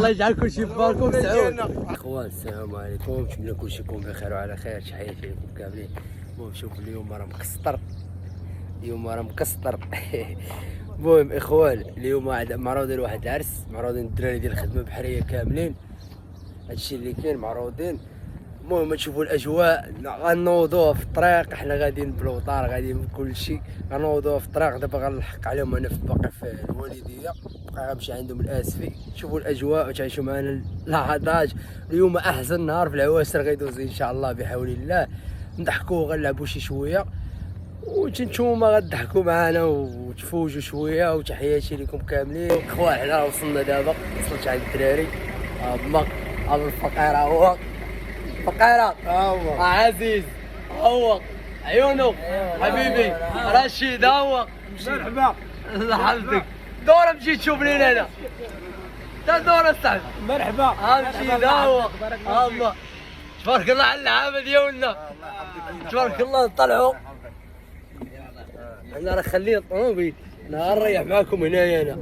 الله يجعل كل شيء بباركم سعود. اخوان السلام عليكم، نتمنى كل شيء يكون بخير وعلى خير. تحياتي لكم كاملين. المهم شوف اليوم راه مكسطر، اليوم راه مكسطر. المهم اخوان اليوم معروضين واحد العرس، معروضين الدراري ديال الخدمه البحريه كاملين، هادشي اللي كاين معروضين. المهم تشوفوا الاجواء، غنوضوها في الطريق، حنا غاديين بالوطار غاديين بكل شيء، غنوضوها في الطريق. دابا غنلحق عليهم انا باقي في الوالديه، باقي غنمشي عندهم الاسفي. تشوفوا الاجواء وتعيشوا معنا اللحظات. اليوم احسن نهار في العواشر غيدوز ان شاء الله بحول الله. نضحكوا غنلعبوا شي شويه وانتوما غتضحكوا معنا وتفوجوا شويه. وتحياتي لكم كاملين اخوان. حنا وصلنا دابا، وصلت عند الدراري ما ابو الفقير هو فقيرة هو عزيز هو عيونه حبيبي رشيد هو مرحبا. الله يحفظك. دورة مشي تشوف لينا هنا، تا دورة صاحبي مرحبا. مشي هو الله تبارك الله على اللعابة ديالنا، تبارك الله. طلعوا انا راه خليه الطوموبيل، انا غنريح معاكم هنايا. انا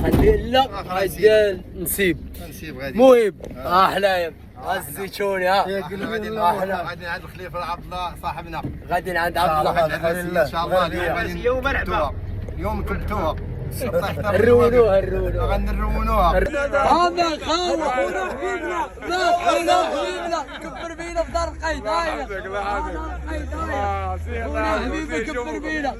خليه لا ديال نسيب مهيب حنايا الزيتوني. غادي عند الخليفه عبد الله صاحبنا، غادي عند عبد الله ان شاء الله. اليوم مرحبا، اليوم كبتوها نرونوها غنرونوها. هذا خاوة حبيبنا، لا حبيبنا كبر بينا في دار القيد. هاي حبيبي كبر بينا.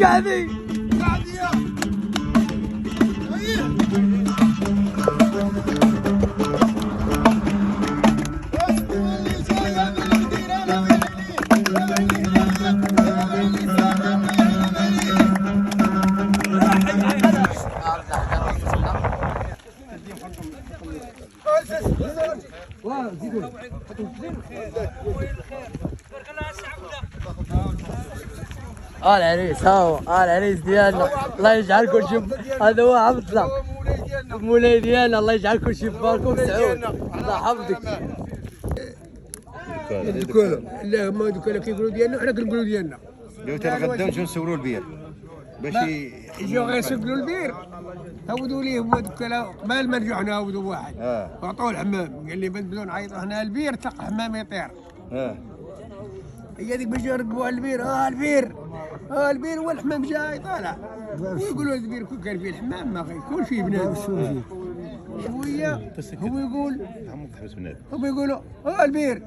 قاعدين العريس هاو العريس ديالنا. الله يجعل كل شيء، هذا هو عبد الله مولاي ديالنا. الله يجعل كل شيء بباركم سعود. الله يحفظك. الدكاله لا ما الدكاله كيقولوا ديالنا وحنا كنقولوا ديالنا. لو تنغداو نمشيو نسولوا البير باش يجيو غير يسكلوا البير. عاودوا ليه هو الدكاله قبل ما رجعوا عاودوا واحد وعطوه الحمام. قال لي بدون نعيطوا هنا البير تلقى حمام يطير. هي هذيك باش يركبوا على البير. البير والحمام جاي طالع، ويقولوا البير كون كان فيه الحمام ما غيكون فيه بنادم. شويه هو يقولوا البير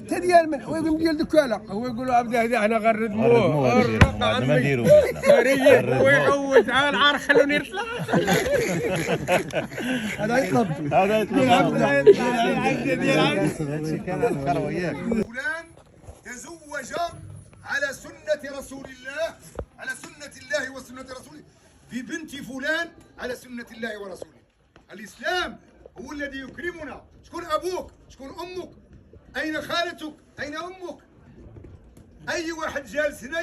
تديال من هو ديال دكاله، هو يقولوا عبد هذا احنا غنردموه ما نديرو هو يعوز العار خلوني نطلع. هذا يطلب فلان تزوج على سنة رسول الله، على سنة الله وسنة رسوله، ببنت فلان على سنة الله ورسوله. الإسلام هو الذي يكرمنا. شكون أبوك؟ شكون أمك؟ أين خالتك؟ أين أمك؟ أي واحد جالس هنا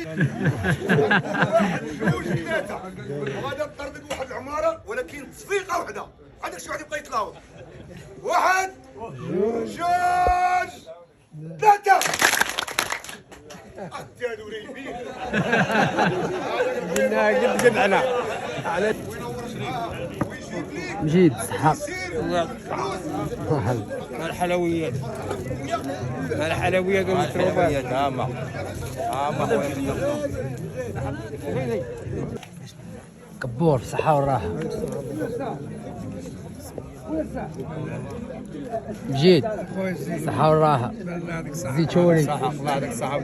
واحد جوج ثلاثة وغادا تطردق واحد العمارة، ولكن تصفيقة وحدة، عندك شي واحد يبقى يتلاوط. واحد جوج ثلاثة. أهدادو ريبين قد انا مجيد صحة الحلويات والمشروبات. كبور صحة والراحة. مجيد صحة والراحة. زيتوني الله يعطيك الصحة.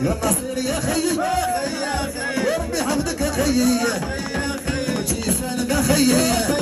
يا نصير يا خيي وربي حمدك يا خيي وجي سالم يا خيي